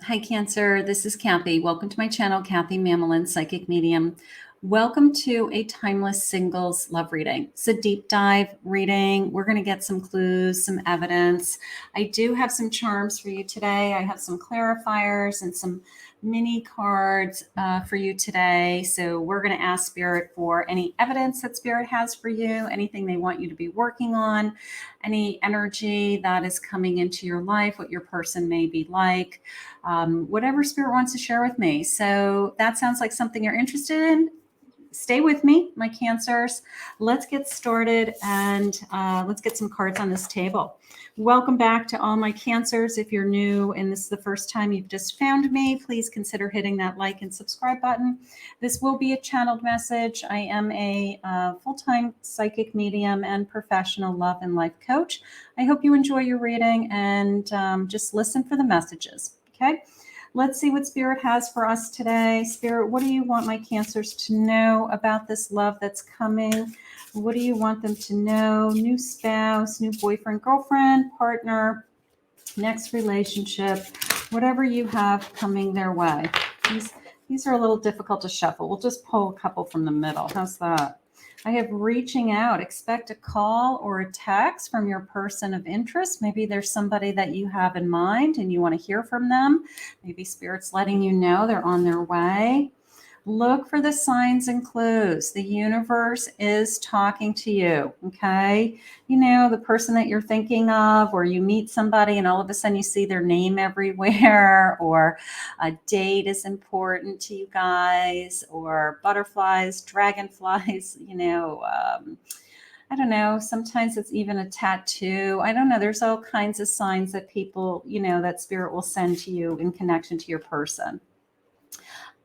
Hi, Cancer. This is Kathy. Welcome to my channel, Kathy Mamolen, Psychic Medium. Welcome to a timeless singles love reading. It's a deep dive reading. We're going to get some clues, some evidence. I do have some charms for you today. I have some clarifiers and some mini cards for you today. So we're going to ask Spirit for any evidence that Spirit has for you, anything they want you to be working on, any energy that is coming into your life, what your person may be like, whatever Spirit wants to share with me. So that sounds like something you're interested in. Stay with me, my Cancers. Let's get started and let's get some cards on this table. Welcome back to all my Cancers. If you're new and this is the first time you've just found me, please consider hitting that like and subscribe button. This will be a channeled message. I am a full-time psychic medium and professional love and life coach. I hope you enjoy your reading and just listen for the messages, okay? Let's see what Spirit has for us today. Spirit, what do you want my Cancers to know about this love that's coming? What do you want them to know? New spouse, new boyfriend, girlfriend, partner, next relationship, whatever you have coming their way. These are a little difficult to shuffle. We'll just pull a couple from the middle. How's that? I have reaching out. Expect a call or a text from your person of interest. Maybe there's somebody that you have in mind and you want to hear from them. Maybe Spirit's letting you know they're on their way. Look for the signs and clues. The universe is talking to you, okay? You know, the person that you're thinking of, or you meet somebody and all of a sudden you see their name everywhere, or a date is important to you guys, or butterflies, dragonflies, I don't know. Sometimes it's even a tattoo. I don't know. There's all kinds of signs that people, that Spirit will send to you in connection to your person.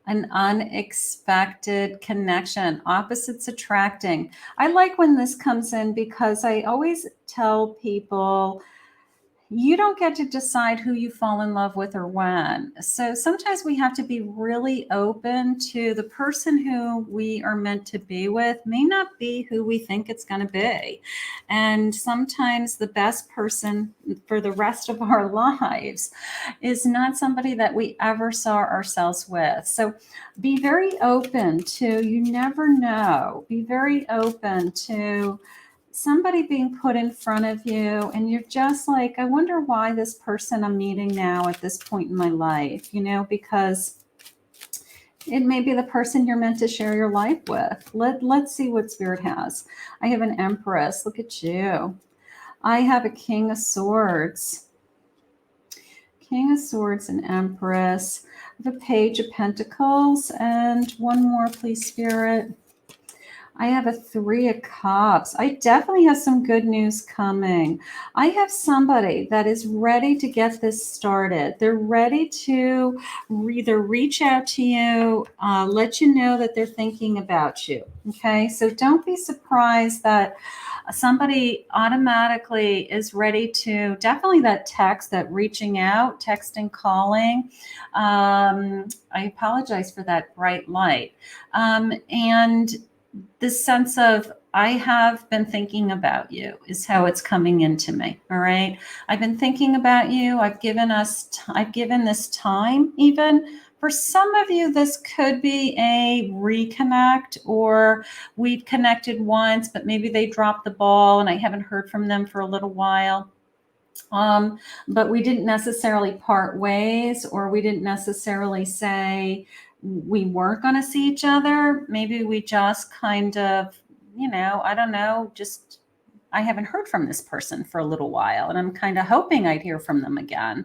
An unexpected connection, opposites attracting. I like when this comes in because I always tell people, you don't get to decide who you fall in love with or when. So sometimes we have to be really open to the person who we are meant to be with may not be who we think it's going to be. And sometimes the best person for the rest of our lives is not somebody that we ever saw ourselves with. So be very open to, you never know, be very open to somebody being put in front of you and you're just like, I wonder why this person I'm meeting now at this point in my life, because it may be the person you're meant to share your life with. Let's see what Spirit has. I have an Empress. Look at you. I have a King of Swords. King of Swords and Empress. I have a Page of Pentacles and one more, please, Spirit. I have a Three of Cups. I definitely have some good news coming. I have somebody that is ready to get this started. They're ready to either reach out to you, let you know that they're thinking about you. Okay, so don't be surprised that somebody automatically is ready to, definitely that text, that reaching out, texting, calling. I apologize for that bright light. And this sense of, I have been thinking about you is how it's coming into me. All right. I've been thinking about you. I've given this time. Even for some of you, this could be a reconnect, or we've connected once, but maybe they dropped the ball and I haven't heard from them for a little while. But we didn't necessarily part ways, or we didn't necessarily say we weren't going to see each other. Maybe we just kind of, I don't know, just I haven't heard from this person for a little while and I'm kind of hoping I'd hear from them again.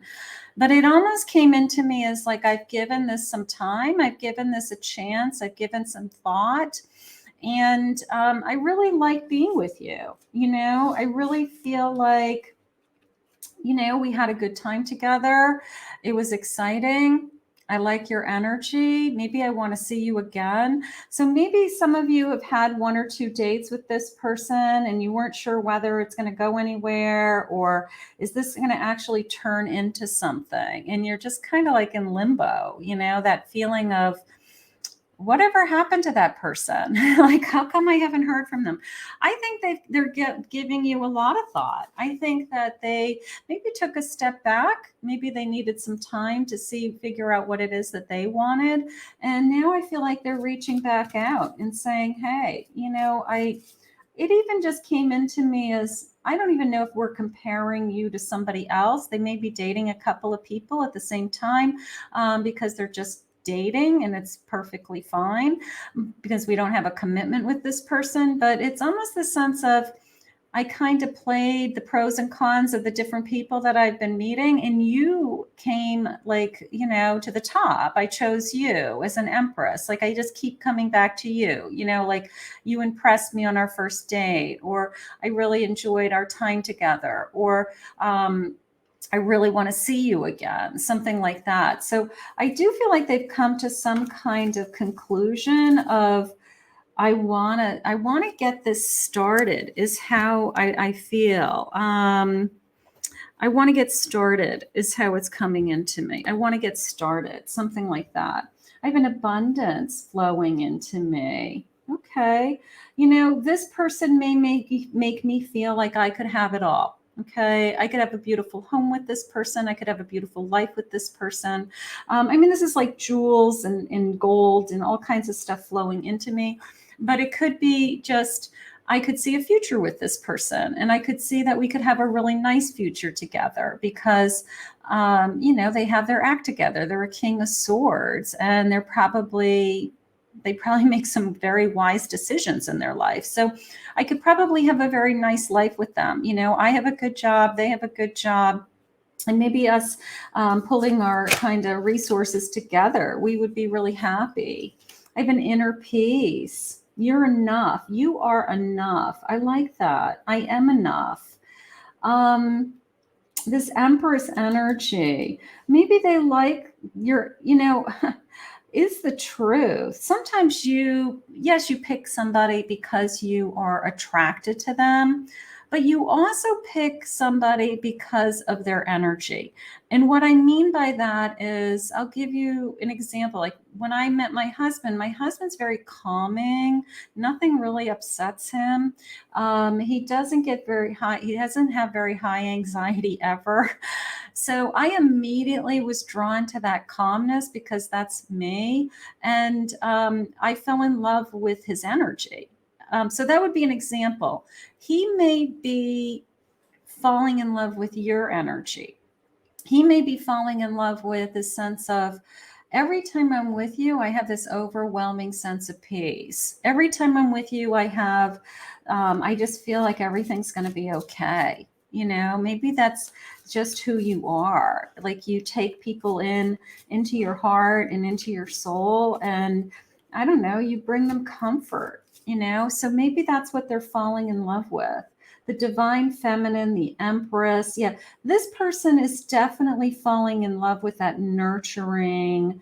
But it almost came into me as like, I've given this some time. I've given this a chance. I've given some thought. And I really like being with you. I really feel like, we had a good time together. It was exciting. I like your energy. Maybe I want to see you again. So maybe some of you have had one or two dates with this person and you weren't sure whether it's going to go anywhere, or is this going to actually turn into something? And you're just kind of like in limbo, that feeling of, whatever happened to that person? Like, how come I haven't heard from them? I think they're giving you a lot of thought. I think that they maybe took a step back. Maybe they needed some time to figure out what it is that they wanted. And now I feel like they're reaching back out and saying, hey, it even just came into me as, I don't even know if we're comparing you to somebody else. They may be dating a couple of people at the same time, because they're just dating, and it's perfectly fine because we don't have a commitment with this person. But it's almost the sense of, I kind of played the pros and cons of the different people that I've been meeting, and you came, like, to the top. I chose you as an empress. Like, I just keep coming back to you, like, you impressed me on our first date, or I really enjoyed our time together, or I really want to see you again, something like that. So I do feel like they've come to some kind of conclusion of, I want to get this started, is how I feel. I want to get started is how it's coming into me. I want to get started, something like that. I have an abundance flowing into me. Okay. This person may make me feel like I could have it all. Okay. I could have a beautiful home with this person. I could have a beautiful life with this person. This is like jewels and gold and all kinds of stuff flowing into me. But it could be just, I could see a future with this person, and I could see that we could have a really nice future together because, they have their act together. They're a king of swords, and they probably make some very wise decisions in their life. So I could probably have a very nice life with them. I have a good job. They have a good job. And maybe us pulling our kind of resources together, we would be really happy. I have an inner peace. You're enough. You are enough. I like that. I am enough. This Empress energy, maybe they like your, is the truth. Sometimes you pick somebody because you are attracted to them, but you also pick somebody because of their energy. And what I mean by that is, I'll give you an example. Like, when I met my husband's very calming. Nothing really upsets him. He doesn't get very high. He doesn't have very high anxiety ever. So I immediately was drawn to that calmness because that's me. And I fell in love with his energy. So that would be an example. He may be falling in love with your energy. He may be falling in love with the sense of, every time I'm with you, I have this overwhelming sense of peace. Every time I'm with you, I just feel like everything's going to be okay. Maybe that's just who you are. Like, you take people into your heart and into your soul, and I don't know, you bring them comfort, so maybe that's what they're falling in love with. The divine feminine, the empress. Yeah, this person is definitely falling in love with that nurturing,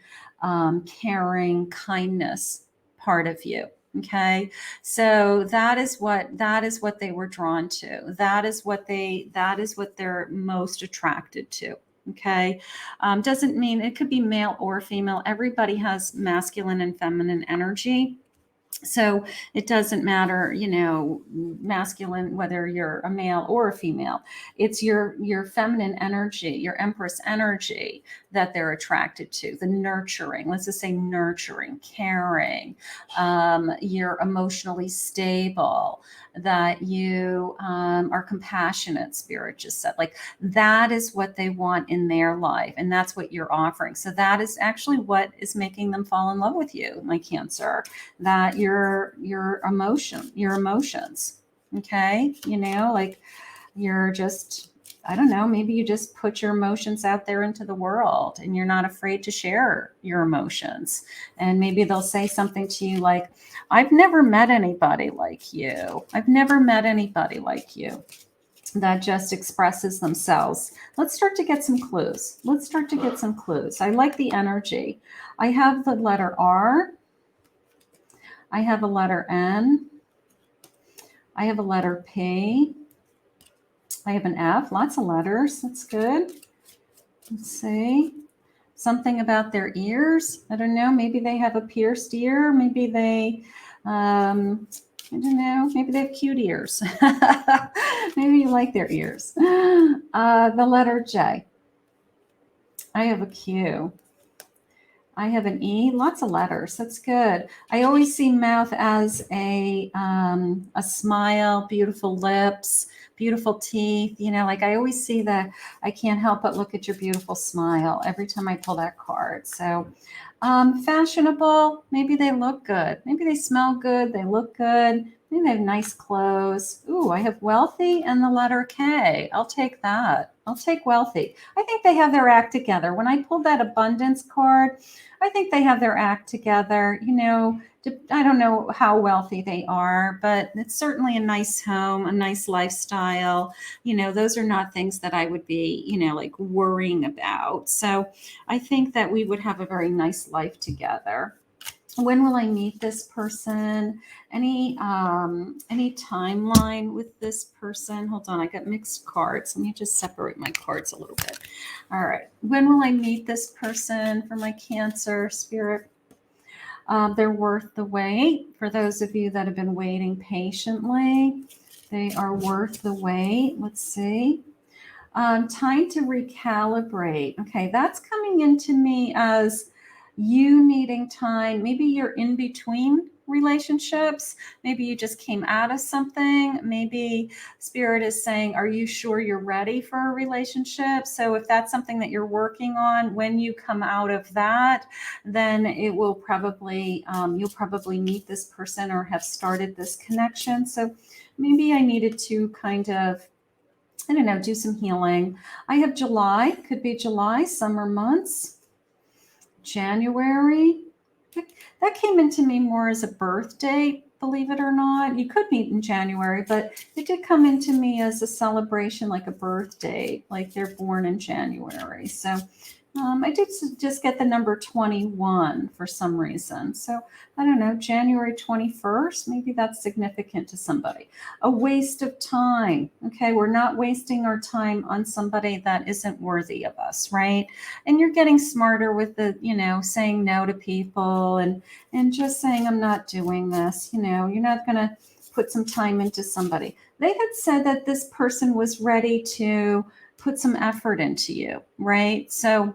caring, kindness part of you. Okay. So that is what they were drawn to. That is what they're most attracted to. Okay. Doesn't mean, it could be male or female. Everybody has masculine and feminine energy. So it doesn't matter, masculine, whether you're a male or a female. It's your feminine energy, your empress energy that they're attracted to. The nurturing, let's just say nurturing, caring. You're emotionally stable, that you are compassionate, spirit just said. Like, that is what they want in their life, and that's what you're offering. So that is actually what is making them fall in love with you, my Cancer. That your emotions. Okay. Like, you're just, I don't know, maybe you just put your emotions out there into the world, and you're not afraid to share your emotions. And maybe they'll say something to you like, I've never met anybody like you. I've never met anybody like you that just expresses themselves. Let's start to get some clues. I like the energy. I have the letter R. I have a letter N. I have a letter P. I have an F. Lots of letters. That's good. Let's see. Something about their ears. I don't know. Maybe they have a pierced ear. Maybe they, I don't know. Maybe they have cute ears. Maybe you like their ears. The letter J. I have a Q. I have an E, lots of letters. That's good. I always see mouth as a smile, beautiful lips, beautiful teeth. You know, like I always see that. I can't help but look at your beautiful smile every time I pull that card. So fashionable, maybe they look good. Maybe they smell good. They look good. Maybe they have nice clothes. Ooh, I have wealthy and the letter K. I'll take that. I'll take wealthy. I think they have their act together. When I pulled that abundance card, I think they have their act together. You know, I don't know how wealthy they are, but it's certainly a nice home, a nice lifestyle. You know, those are not things that I would be, you know, like worrying about. So I think that we would have a very nice life together. When will I meet this person? Any timeline with this person? Hold on, I got mixed cards. Let me just separate my cards a little bit. All right. When will I meet this person for my Cancer spirit? They're worth the wait. For those of you that have been waiting patiently, they are worth the wait. Let's see. Time to recalibrate. Okay, that's coming into me as you needing time. Maybe you're in between relationships. Maybe you just came out of something. Maybe Spirit is saying, are you sure you're ready for a relationship? So if that's something that you're working on, when you come out of that, then it will probably, you'll probably meet this person or have started this connection. So maybe I needed to kind of, I don't know, do some healing. I have July, could be July, summer months. January, that came into me more as a birth date, believe it or not. You could meet in January, but it did come into me as a celebration, like a birth date, like they're born in January. So I did just get the number 21 for some reason. So I don't know, January 21st, maybe that's significant to somebody. A waste of time. Okay, we're not wasting our time on somebody that isn't worthy of us, right? And you're getting smarter with the, you know, saying no to people and just saying, I'm not doing this. You know, you're not going to put some time into somebody. They had said that this person was ready to put some effort into you, right? So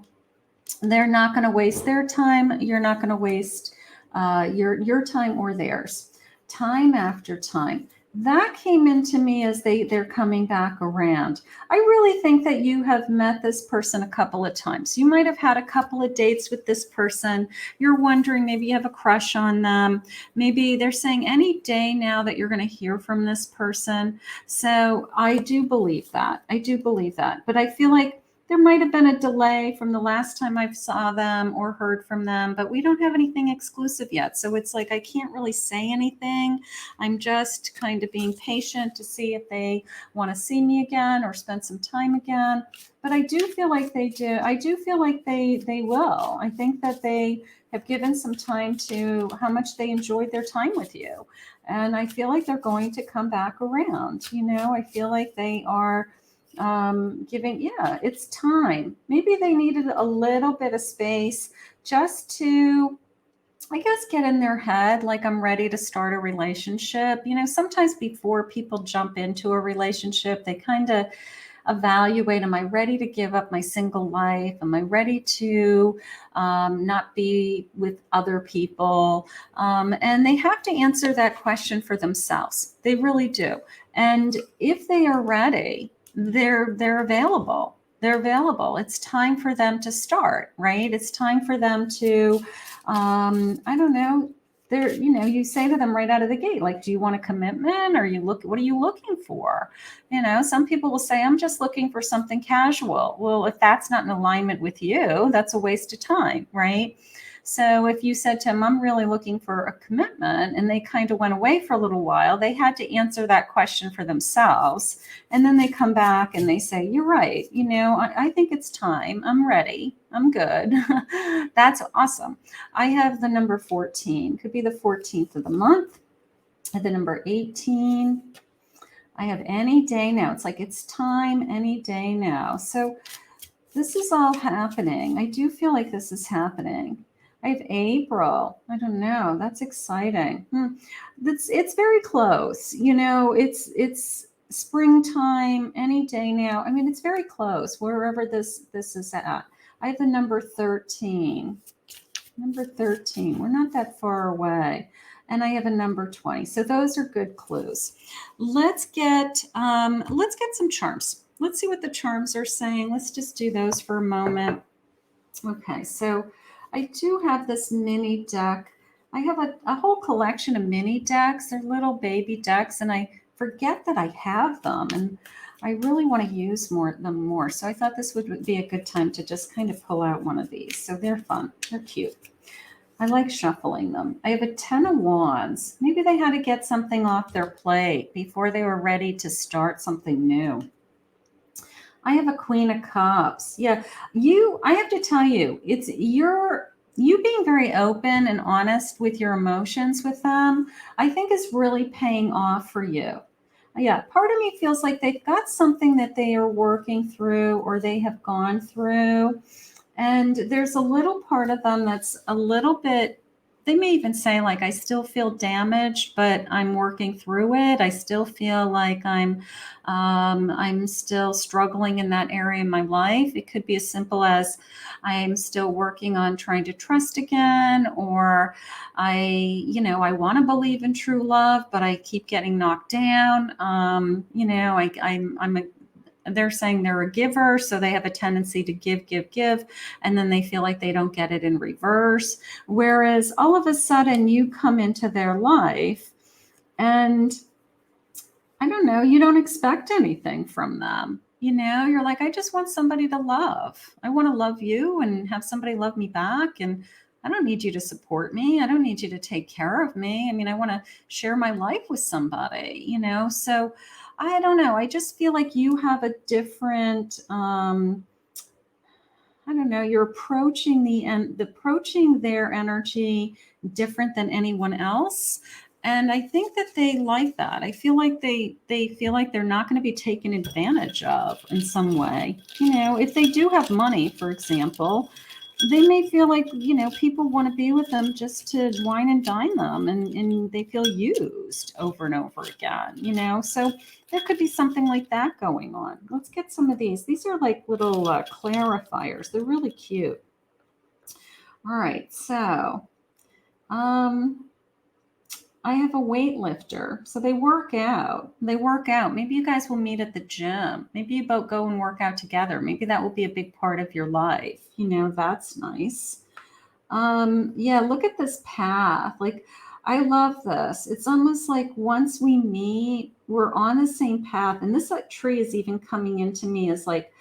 they're not going to waste their time. You're not going to waste your time or theirs. Time after time. That came into me as they're coming back around. I really think that you have met this person a couple of times. You might have had a couple of dates with this person. You're wondering, maybe you have a crush on them. Maybe they're saying any day now that you're going to hear from this person. So I do believe that. I do believe that. But I feel like there might have been a delay from the last time I saw them or heard from them, but we don't have anything exclusive yet. So it's like I can't really say anything. I'm just kind of being patient to see if they want to see me again or spend some time again. But I do feel like they do. I do feel like they will. I think that they have given some time to how much they enjoyed their time with you. And I feel like they're going to come back around. You know, I feel like they are it's time. Maybe they needed a little bit of space just to, I guess, get in their head like I'm ready to start a relationship. You know, sometimes before people jump into a relationship, they kind of evaluate, am I ready to give up my single life? Am I ready to not be with other people? And they have to answer that question for themselves. They really do. And if they are ready, they're available. They're available. It's time for them to start, right? It's time for them to, I don't know, they're, you know, you say to them right out of the gate, like, do you want a commitment? Or what are you looking for? You know, some people will say, I'm just looking for something casual. Well, if that's not in alignment with you, that's a waste of time, right? So if you said to them, I'm really looking for a commitment, and they kind of went away for a little while, they had to answer that question for themselves. And then they come back and they say, you're right. You know, I think it's time. I'm ready. I'm good. That's awesome. I have the number 14. Could be the 14th of the month. The number 18. I have any day now. It's like it's time any day now. So This is all happening. I do feel like this is happening. I have April. I don't know. That's exciting. It's very close. You know, it's springtime any day now. I mean, it's very close wherever this is at. I have the number 13. Number 13. We're not that far away. And I have a number 20. So those are good clues. Let's get some charms. Let's see what the charms are saying. Let's just do those for a moment. Okay, so I do have this mini deck. I have a whole collection of mini decks. They're little baby decks, and I forget that I have them, and I really want to use them more. So I thought this would be a good time to just kind of pull out one of these. So they're fun. They're cute. I like shuffling them. I have a 10 of Wands. Maybe they had to get something off their plate before they were ready to start something new. I have a Queen of Cups. Yeah, I have to tell you, it's you being very open and honest with your emotions with them, I think is really paying off for you. Yeah, part of me feels like they've got something that they are working through or they have gone through. And there's a little part of them that's a little bit, they may even say, like, I still feel damaged, but I'm working through it. I still feel like I'm still struggling in that area of my life. It could be as simple as I'm still working on trying to trust again, or I want to believe in true love, but I keep getting knocked down. They're saying they're a giver, so they have a tendency to give, and then they feel like they don't get it in reverse. Whereas all of a sudden you come into their life and I don't know, you don't expect anything from them. You're like, I just want somebody to love. I want to love you and have somebody love me back. And I don't need you to support me. I don't need you to take care of me. I mean, I want to share my life with somebody. So I don't know. I just feel like you have a different, I don't know, you're approaching their energy different than anyone else. And I think that they like that. I feel like they feel like they're not going to be taken advantage of in some way. If they do have money, for example, they may feel like, people want to be with them just to wine and dine them, and they feel used over and over again. So there could be something like that going on. Let's get some of these. These are like little clarifiers. They're really cute. All right, so I have a weightlifter. So they work out. Maybe you guys will meet at the gym. Maybe you both go and work out together. Maybe that will be a big part of your life. That's nice. Yeah, look at this path. Like, I love this. It's almost like once we meet, we're on the same path. And this tree is even coming into me as like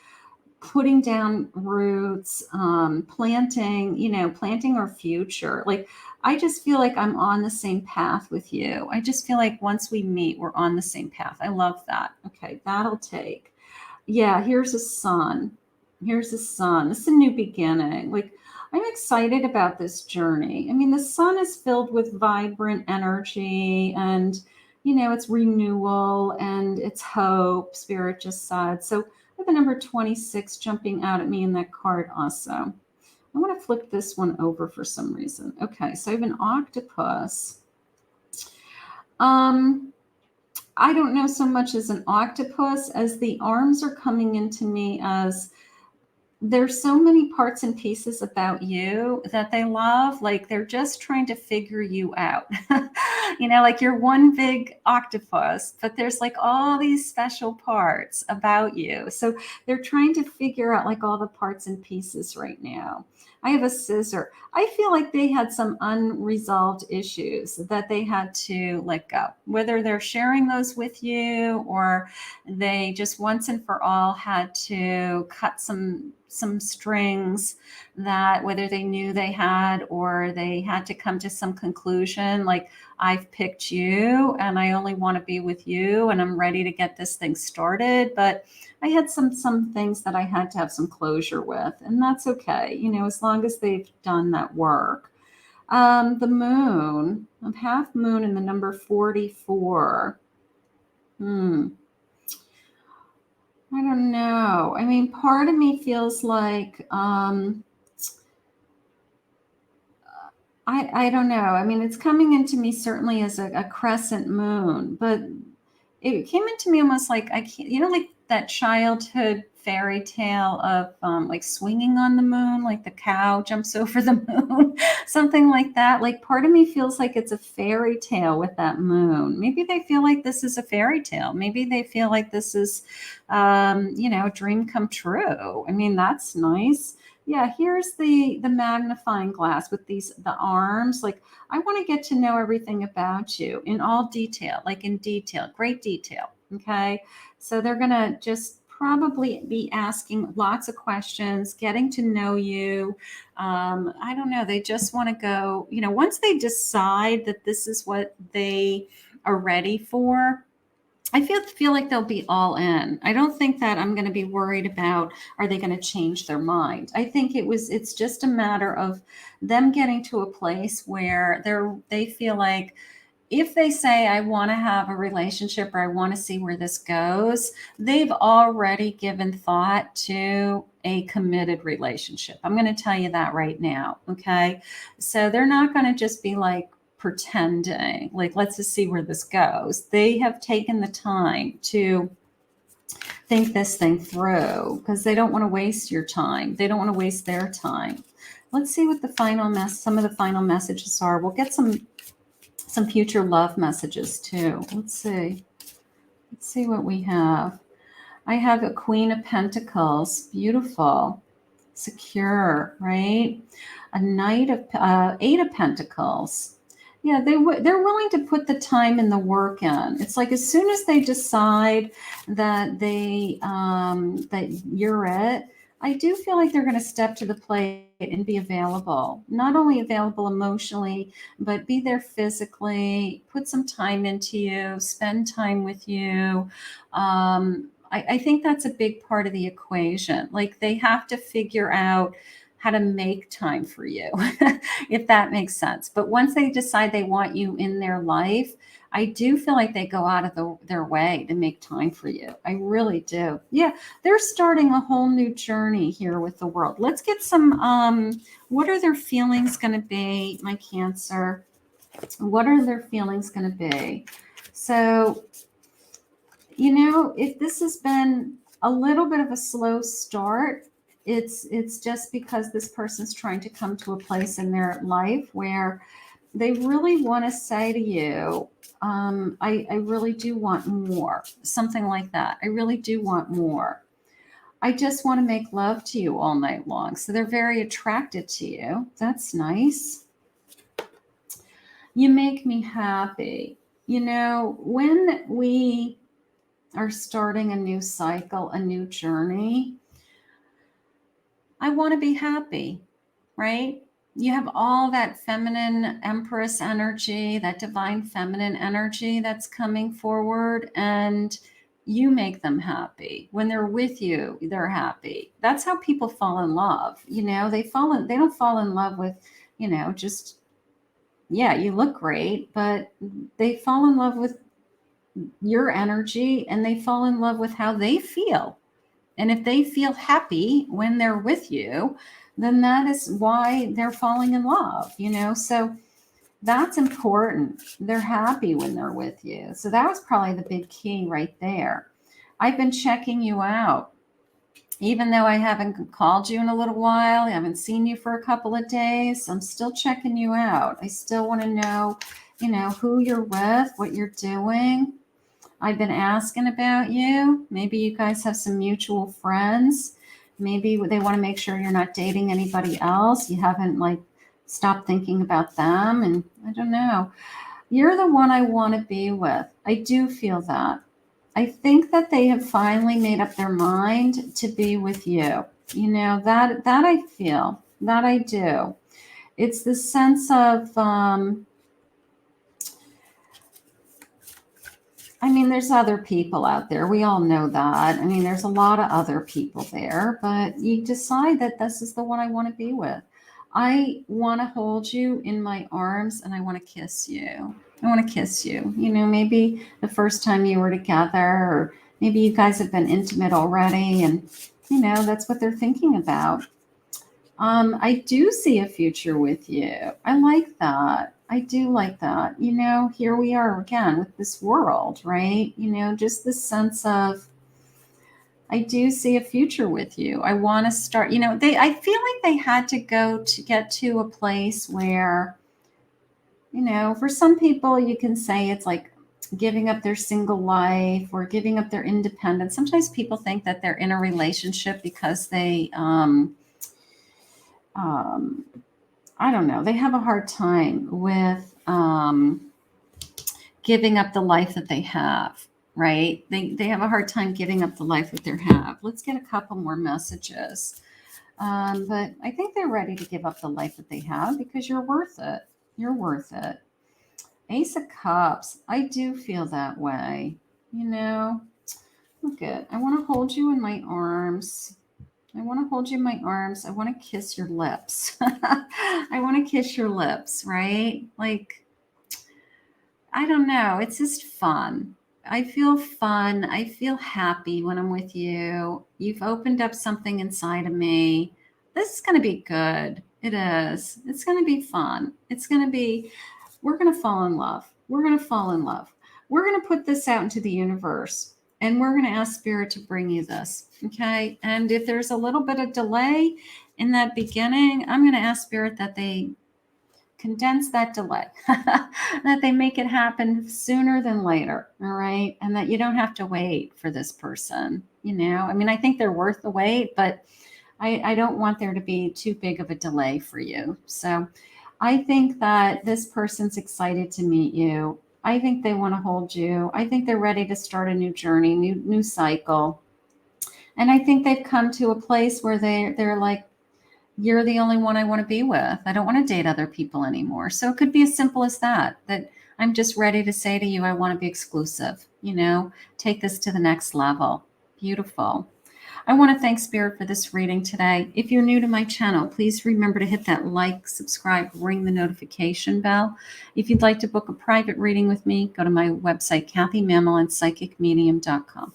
putting down roots, planting our future. Like, I just feel like I'm on the same path with you. I just feel like once we meet, we're on the same path. I love that. Okay, that'll take. Yeah, here's a sun. Here's a sun. This is a new beginning. Like, I'm excited about this journey. I mean, the sun is filled with vibrant energy and, it's renewal and it's hope, Spirit just said. So I have the number 26 jumping out at me in that card also. I want to flip this one over for some reason. Okay, so I have an octopus. I don't know so much as an octopus as the arms are coming into me as there's so many parts and pieces about you that they love. Like, they're just trying to figure you out. Like you're one big octopus, but there's like all these special parts about you. So they're trying to figure out like all the parts and pieces right now. I have a scissor. I feel like they had some unresolved issues that they had to let go, whether they're sharing those with you or they just once and for all had to cut some strings that whether they knew they had or they had to come to some conclusion like, I've picked you and I only want to be with you and I'm ready to get this thing started. But I had some things that I had to have some closure with, and that's okay, as long as they've done that work. The moon, I'm half moon in the number 44. I don't know. I mean, part of me feels like, I don't know. I mean, it's coming into me certainly as a crescent moon, but it came into me almost like I can't, like that childhood fairy tale of like swinging on the moon, like the cow jumps over the moon, something like that. Like part of me feels like it's a fairy tale with that moon. Maybe they feel like this is a fairy tale. Maybe they feel like this is, a dream come true. I mean, that's nice. Yeah, here's the magnifying glass with the arms. Like I want to get to know everything about you in all detail, like in detail, great detail. Okay. So they're going to just probably be asking lots of questions, getting to know you. I don't know. They just want to go, once they decide that this is what they are ready for, I feel like they'll be all in. I don't think that I'm going to be worried about are they going to change their mind. I think it's just a matter of them getting to a place where they feel like if they say I want to have a relationship or I want to see where this goes, they've already given thought to a committed relationship. I'm going to tell you that right now, okay? So they're not going to just be like pretending, like let's just see where this goes. They have taken the time to think this thing through because they don't want to waste your time. They don't want to waste their time. Let's see what some of the final messages are. We'll get some future love messages too. Let's see. Let's see what we have. I have a Queen of Pentacles. Beautiful. Secure, right? A Knight of Eight of Pentacles. Yeah, they're willing to put the time and the work in. It's like as soon as they decide that that you're it, I do feel like they're going to step to the plate and be available. Not only available emotionally, but be there physically, put some time into you, spend time with you. I think that's a big part of the equation. Like they have to figure out how to make time for you, if that makes sense. But once they decide they want you in their life, I do feel like they go out of their way to make time for you. I really do. Yeah, they're starting a whole new journey here with the world. Let's get what are their feelings going to be, my Cancer? What are their feelings going to be? So, if this has been a little bit of a slow start, it's just because this person's trying to come to a place in their life where they really want to say to you, I really do want more, something like that. I really do want more. I just want to make love to you all night long. So they're very attracted to you. That's nice. You make me happy. When we are starting a new cycle, a new journey, I want to be happy, right? You have all that feminine empress energy, that divine feminine energy that's coming forward, and you make them happy. When they're with you, they're happy. That's how people fall in love. They don't fall in love with, just, yeah, you look great, but they fall in love with your energy and they fall in love with how they feel. And if they feel happy when they're with you, then that is why they're falling in love, So that's important. They're happy when they're with you. So that was probably the big key right there. I've been checking you out. Even though I haven't called you in a little while, I haven't seen you for a couple of days, I'm still checking you out. I still want to know, who you're with, what you're doing. I've been asking about you. Maybe you guys have some mutual friends. Maybe they want to make sure you're not dating anybody else. You haven't stopped thinking about them. And I don't know. You're the one I want to be with. I do feel that. I think that they have finally made up their mind to be with you. That I feel, that I do. It's the sense of, there's other people out there. We all know that. There's a lot of other people there, but you decide that this is the one I want to be with. I want to hold you in my arms and I want to kiss you. I want to kiss you. Maybe the first time you were together, or Maybe you guys have been intimate already, and that's what they're thinking about. I do see a future with you. I like that. I do like that. Here we are again with this world, right? Just this sense of, I do see a future with you. I want to start, I feel like they had to go to get to a place where, for some people, you can say it's like giving up their single life or giving up their independence. Sometimes people think that they're in a relationship because they, I don't know, they have a hard time with giving up the life that they have, right? They have a hard time giving up the life that they have. Let's get a couple more messages. But I think they're ready to give up the life that they have because you're worth it. You're worth it. Ace of Cups. I do feel that way. Look at, I want to hold you in my arms. I want to hold you in my arms. I want to kiss your lips. I want to kiss your lips, right? Like, I don't know. It's just fun. I feel fun. I feel happy when I'm with you. You've opened up something inside of me. This is going to be good. It is. It's going to be fun. It's going to be, we're going to fall in love. We're going to fall in love. We're going to put this out into the universe. And we're going to ask Spirit to bring you this, okay? And if there's a little bit of delay in that beginning, I'm going to ask Spirit that they condense that delay, that they make it happen sooner than later, all right? And that you don't have to wait for this person, I mean, I think they're worth the wait, but I don't want there to be too big of a delay for you. So I think that this person's excited to meet you. I think they want to hold you. I think they're ready to start a new journey, new cycle. And I think they've come to a place where they're like, you're the only one I want to be with. I don't want to date other people anymore. So it could be as simple as that I'm just ready to say to you, I want to be exclusive, take this to the next level. Beautiful. I want to thank Spirit for this reading today. If you're new to my channel, please remember to hit that like, subscribe, ring the notification bell. If you'd like to book a private reading with me, go to my website, KathyMamolenPsychicMedium.com.